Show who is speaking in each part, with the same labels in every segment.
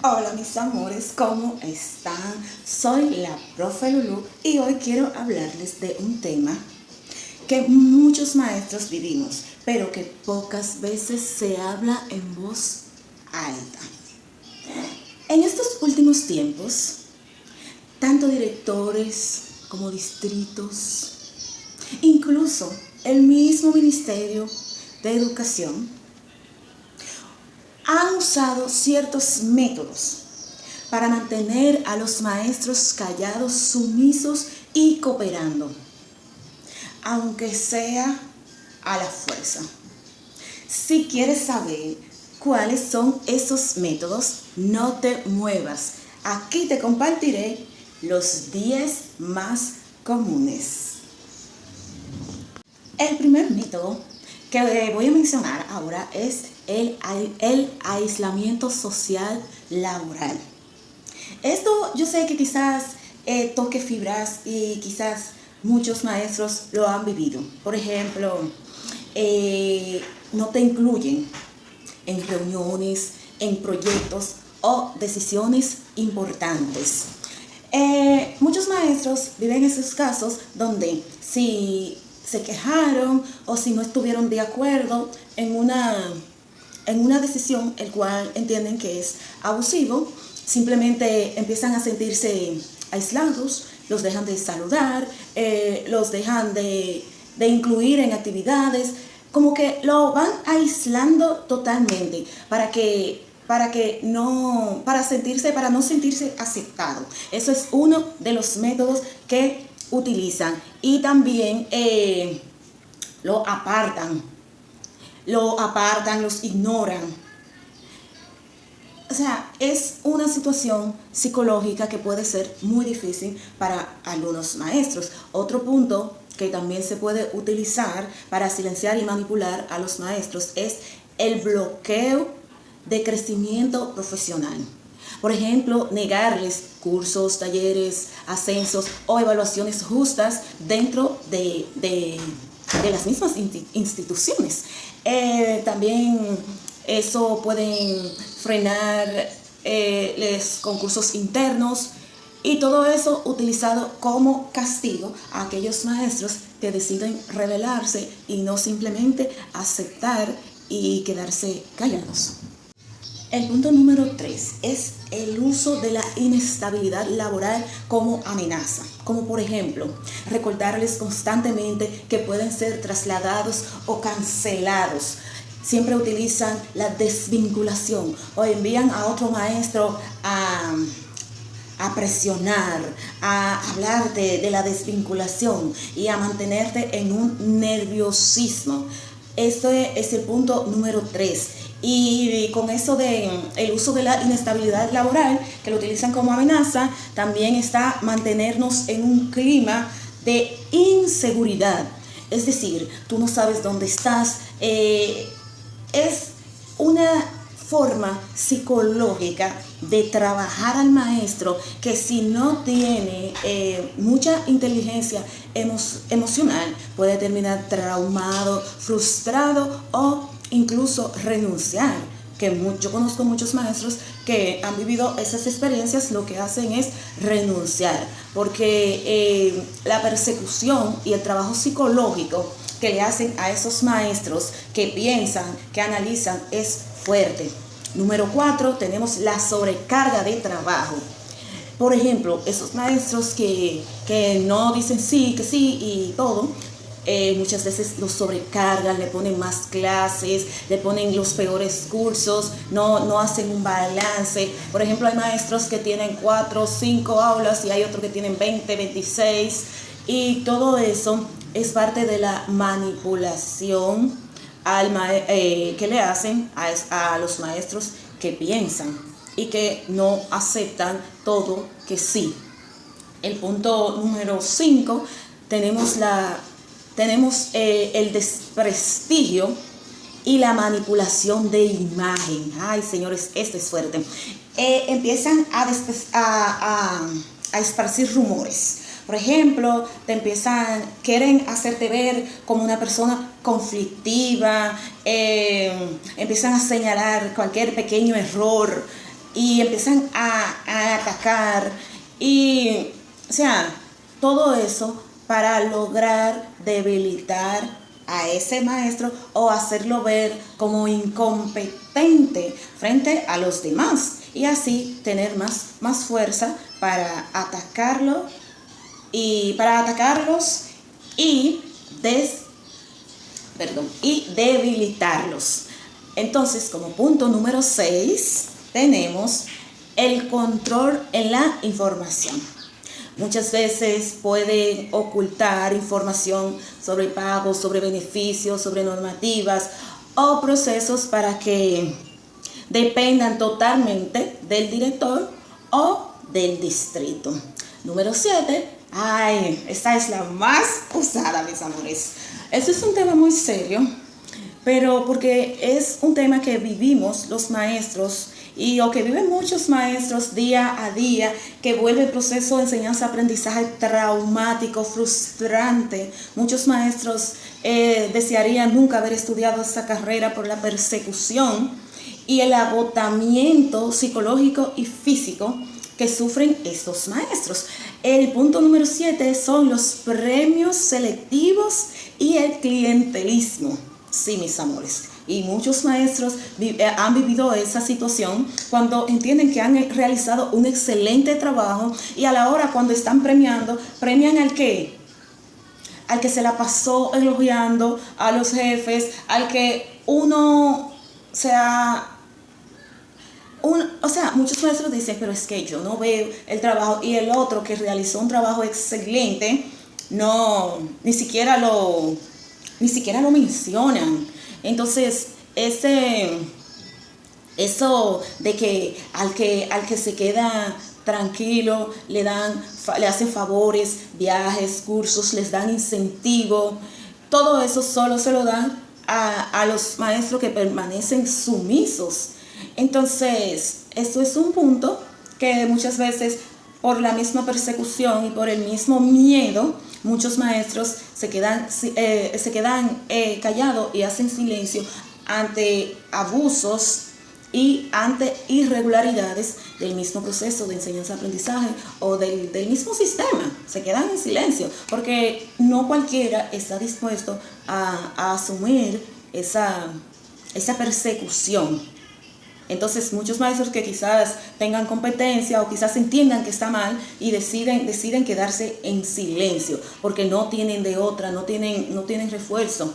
Speaker 1: Hola mis amores, ¿cómo están? Soy la profe Lulu y hoy quiero hablarles de un tema que muchos maestros vivimos, pero que pocas veces se habla en voz alta. En estos últimos tiempos, tanto directores como distritos, incluso el mismo Ministerio de Educación, han usado ciertos métodos para mantener a los maestros callados, sumisos y cooperando, aunque sea a la fuerza. Si quieres saber cuáles son esos métodos, no te muevas. Aquí te compartiré los 10 más comunes. El primer método que voy a mencionar ahora es el aislamiento social laboral. Esto yo sé que quizás toque fibras y quizás muchos maestros lo han vivido. Por ejemplo, no te incluyen en reuniones, en proyectos o decisiones importantes. Muchos maestros viven esos casos donde si se quejaron o si no estuvieron de acuerdo en una decisión el cual entienden que es abusivo, simplemente empiezan a sentirse aislados, los dejan de saludar, los dejan de incluir en actividades, como que lo van aislando totalmente para no sentirse aceptado. Eso es uno de los métodos que utilizan. Y también lo apartan, los ignoran. O sea, es una situación psicológica que puede ser muy difícil para algunos maestros. Otro punto que también se puede utilizar para silenciar y manipular a los maestros es el bloqueo de crecimiento profesional. Por ejemplo, negarles cursos, talleres, ascensos o evaluaciones justas dentro de las mismas instituciones. También eso pueden frenar los concursos internos y todo eso utilizado como castigo a aquellos maestros que deciden rebelarse y no simplemente aceptar y quedarse callados. El punto número 3 es el uso de la inestabilidad laboral como amenaza. Como por ejemplo, recordarles constantemente que pueden ser trasladados o cancelados. Siempre utilizan la desvinculación o envían a otro maestro a presionar, a hablarte de la desvinculación y a mantenerte en un nerviosismo. Este es el punto número 3. Y con eso de el uso de la inestabilidad laboral, que lo utilizan como amenaza, también está mantenernos en un clima de inseguridad. Es decir, tú no sabes dónde estás. Es una forma psicológica de trabajar al maestro que si no tiene mucha inteligencia emocional puede terminar traumado, frustrado o incluso renunciar. Yo conozco muchos maestros que han vivido esas experiencias, lo que hacen es renunciar porque la persecución y el trabajo psicológico que le hacen a esos maestros que piensan, que analizan, es fuerte. Número 4, tenemos la sobrecarga de trabajo. Por ejemplo, esos maestros que no dicen sí, que sí y todo, muchas veces los sobrecargan, le ponen más clases, le ponen los peores cursos, no hacen un balance. Por ejemplo, hay maestros que tienen 4 o 5 aulas y hay otros que tienen 20, 26 y todo eso es parte de la manipulación que le hacen a los maestros que piensan y que no aceptan todo que sí. El punto número 5, tenemos el desprestigio y la manipulación de imagen. Ay, señores, esto es fuerte. Empiezan a esparcir rumores. Por ejemplo, quieren hacerte ver como una persona conflictiva, empiezan a señalar cualquier pequeño error y empiezan a atacar y, o sea, todo eso para lograr debilitar a ese maestro o hacerlo ver como incompetente frente a los demás y así tener más fuerza para atacarlos y debilitarlos. Entonces, como punto número 6, tenemos el control en la información. Muchas veces pueden ocultar información sobre pagos, sobre beneficios, sobre normativas o procesos para que dependan totalmente del director o del distrito. Número 7. Esta es la más usada, mis amores. Este es un tema muy serio, pero porque es un tema que vivimos los maestros o que viven muchos maestros día a día, que vuelve el proceso de enseñanza-aprendizaje traumático, frustrante. Muchos maestros desearían nunca haber estudiado esta carrera por la persecución y el agotamiento psicológico y físico que sufren estos maestros. El punto número 7 son los premios selectivos y el clientelismo. Sí, mis amores. Y muchos maestros han vivido esa situación cuando entienden que han realizado un excelente trabajo y a la hora cuando están premian al que se la pasó elogiando, a los jefes, al que muchos maestros dicen, pero es que yo no veo el trabajo, y el otro que realizó un trabajo excelente, ni siquiera lo mencionan. Entonces, eso de que al que se queda tranquilo, le hacen favores, viajes, cursos, les dan incentivo, todo eso solo se lo dan a los maestros que permanecen sumisos. Entonces, esto es un punto que muchas veces, por la misma persecución y por el mismo miedo, muchos maestros se quedan callados y hacen silencio ante abusos y ante irregularidades del mismo proceso de enseñanza-aprendizaje o del mismo sistema. Se quedan en silencio porque no cualquiera está dispuesto a asumir esa persecución. Entonces, muchos maestros que quizás tengan competencia o quizás entiendan que está mal y deciden quedarse en silencio porque no tienen de otra, no tienen refuerzo,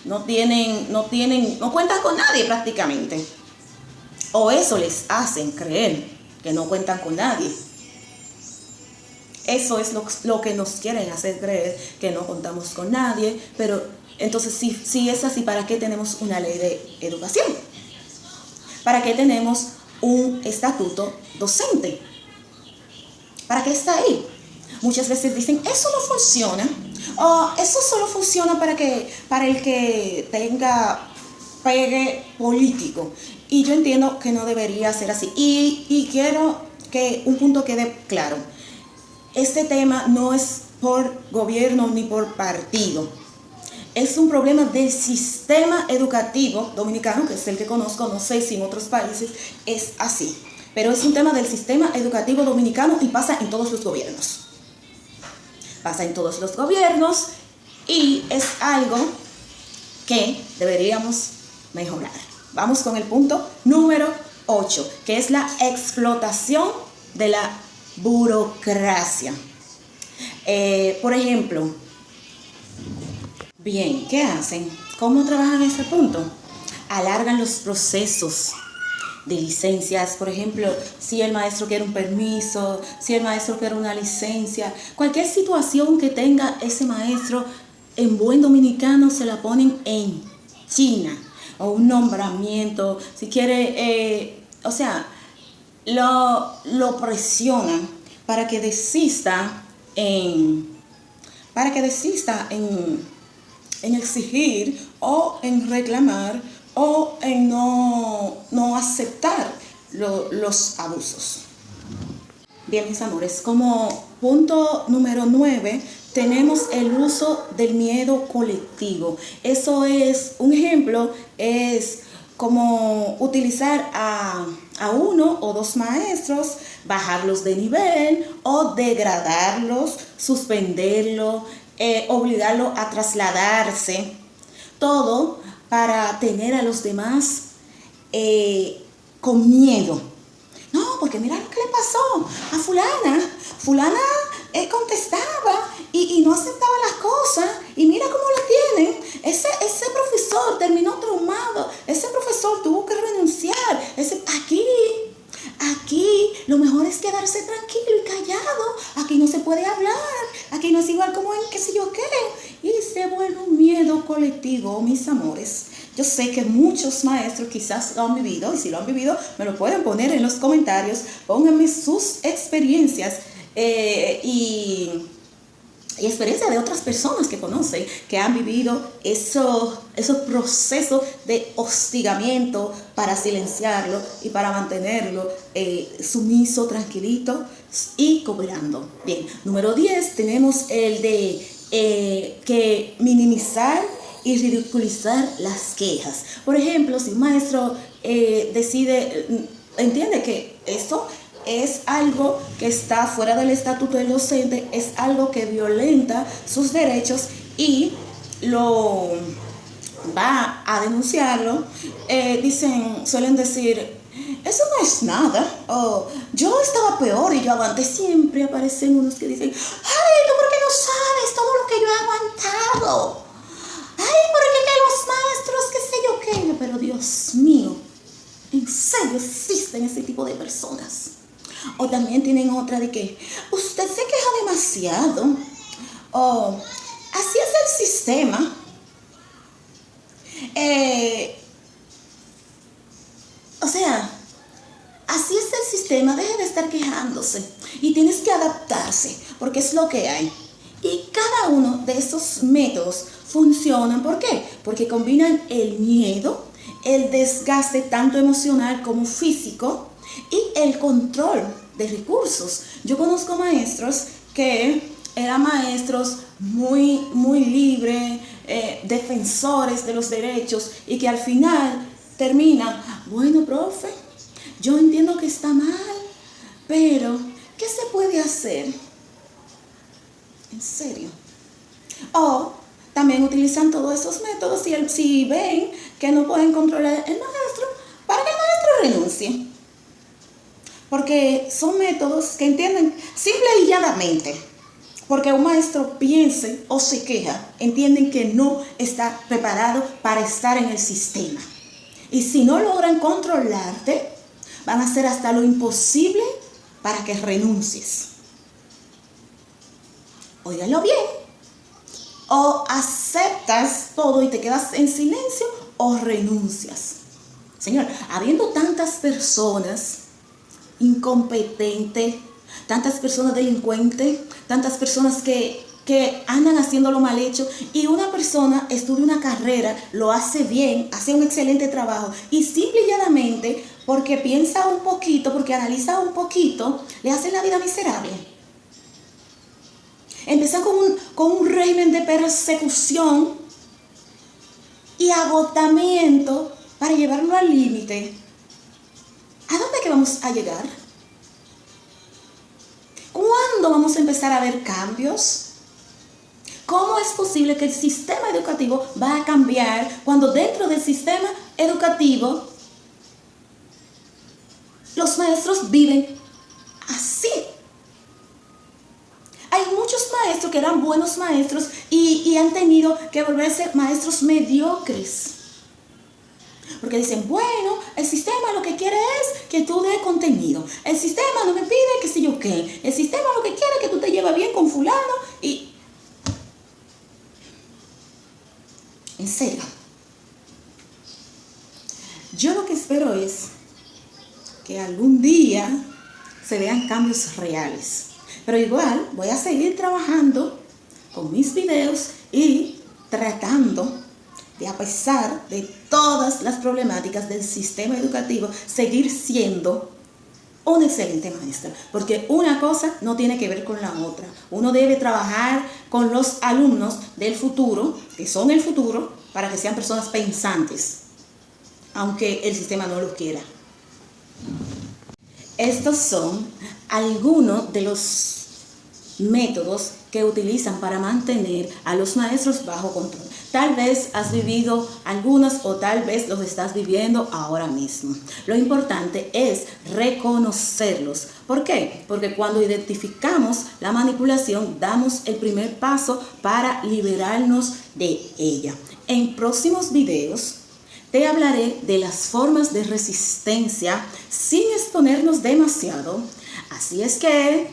Speaker 1: no cuentan con nadie prácticamente. O eso les hacen creer que no cuentan con nadie. Eso es lo que nos quieren hacer creer, que no contamos con nadie. Pero entonces, si es así, ¿para qué tenemos una ley de educación? ¿Para qué tenemos un estatuto docente? ¿Para qué está ahí? Muchas veces dicen, eso no funciona, o eso solo funciona para el que tenga pegue político. Y yo entiendo que no debería ser así. Y quiero que un punto quede claro. Este tema no es por gobierno ni por partido. Es un problema del sistema educativo dominicano, que es el que conozco, no sé si en otros países es así. Pero es un tema del sistema educativo dominicano y pasa en todos los gobiernos. Pasa en todos los gobiernos y es algo que deberíamos mejorar. Vamos con el punto número 8, que es la explotación de la burocracia. Por ejemplo, bien, ¿qué hacen? ¿Cómo trabajan ese punto? Alargan los procesos de licencias. Por ejemplo, si el maestro quiere un permiso, si el maestro quiere una licencia, cualquier situación que tenga ese maestro, en buen dominicano se la ponen en China. O un nombramiento, si quiere, lo presionan para que desista en exigir o en reclamar o en no aceptar los abusos. Bien, mis amores, como punto número 9 tenemos el uso del miedo colectivo. Eso es, un ejemplo es como utilizar a a uno o dos maestros, bajarlos de nivel o degradarlos, suspenderlo, obligarlo a trasladarse. Todo para tener a los demás con miedo. No, porque mira lo que le pasó a fulana. Fulana contestaba y no aceptaba las cosas. Y mira cómo la tienen. Ese profesor terminó traumado. Ese profesor tuvo que renunciar. Aquí lo mejor es quedarse tranquilo y callado. Aquí no se puede hablar. Aquí no es igual como en qué sé yo qué. Y se vuelve un miedo colectivo, mis amores. Yo sé que muchos maestros quizás lo han vivido, y si lo han vivido, me lo pueden poner en los comentarios. Pónganme sus experiencias y experiencias de otras personas que conocen, que han vivido esos procesos de hostigamiento para silenciarlo y para mantenerlo sumiso, tranquilito y cooperando. Bien, número 10 tenemos el de que minimizar y ridiculizar las quejas. Por ejemplo, si un maestro entiende que esto es algo que está fuera del estatuto del docente, es algo que violenta sus derechos y lo va a denunciarlo, suelen decir, eso no es nada, o yo estaba peor y yo aguanté. Siempre aparecen unos que dicen, ay, tú por qué no sabes todo lo que yo he aguantado. Ay, porque que los maestros, qué sé yo qué. Pero Dios mío, ¿en serio existen ese tipo de personas? O también tienen otra de que usted se queja demasiado. O así es el sistema. Así es el sistema. Deje de estar quejándose. Y tienes que adaptarse, porque es lo que hay. Y cada uno de esos métodos funcionan. ¿Por qué? Porque combinan el miedo, el desgaste tanto emocional como físico y el control de recursos. Yo conozco maestros que eran maestros muy, muy libres, defensores de los derechos, y que al final terminan, bueno, profe, yo entiendo que está mal, pero ¿qué se puede hacer? En serio. O también utilizan todos esos métodos si ven que no pueden controlar el maestro, para que el maestro renuncie. Porque son métodos que entienden simple y llanamente. Porque un maestro piense o se queja, entienden que no está preparado para estar en el sistema. Y si no logran controlarte, van a hacer hasta lo imposible para que renuncies. Óiganlo bien. O aceptas todo y te quedas en silencio, o renuncias. Señor, habiendo tantas personas incompetentes, tantas personas delincuentes, tantas personas que andan haciendo lo mal hecho, y una persona estudia una carrera, lo hace bien, hace un excelente trabajo, y simple y llanamente, porque piensa un poquito, porque analiza un poquito, le hace la vida miserable. Empieza con un régimen de persecución y agotamiento para llevarlo al límite. ¿A dónde que vamos a llegar? ¿Cuándo vamos a empezar a ver cambios? ¿Cómo es posible que el sistema educativo va a cambiar cuando dentro del sistema educativo los maestros viven así? Hay muchos maestros que eran buenos maestros y han tenido que volverse maestros mediocres. Porque dicen, bueno, el sistema lo que quiere es que tú des contenido. El sistema no me pide que sé yo qué. El sistema lo que quiere es que tú te lleves bien con fulano. Y en serio, yo lo que espero es que algún día se vean cambios reales. Pero igual voy a seguir trabajando con mis videos y tratando de, a pesar de todas las problemáticas del sistema educativo, seguir siendo un excelente maestro. Porque una cosa no tiene que ver con la otra. Uno debe trabajar con los alumnos del futuro, que son el futuro, para que sean personas pensantes, aunque el sistema no lo quiera. Estos son algunos de los métodos que utilizan para mantener a los maestros bajo control. Tal vez has vivido algunos o tal vez los estás viviendo ahora mismo. Lo importante es reconocerlos. ¿Por qué? Porque cuando identificamos la manipulación, damos el primer paso para liberarnos de ella. En próximos videos te hablaré de las formas de resistencia sin exponernos demasiado. Así es que,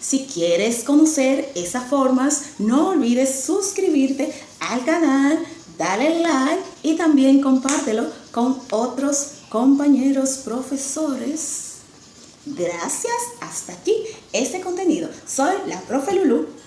Speaker 1: si quieres conocer esas formas, no olvides suscribirte al canal, dale like y también compártelo con otros compañeros profesores. Gracias, hasta aquí este contenido. Soy la profe Lulu.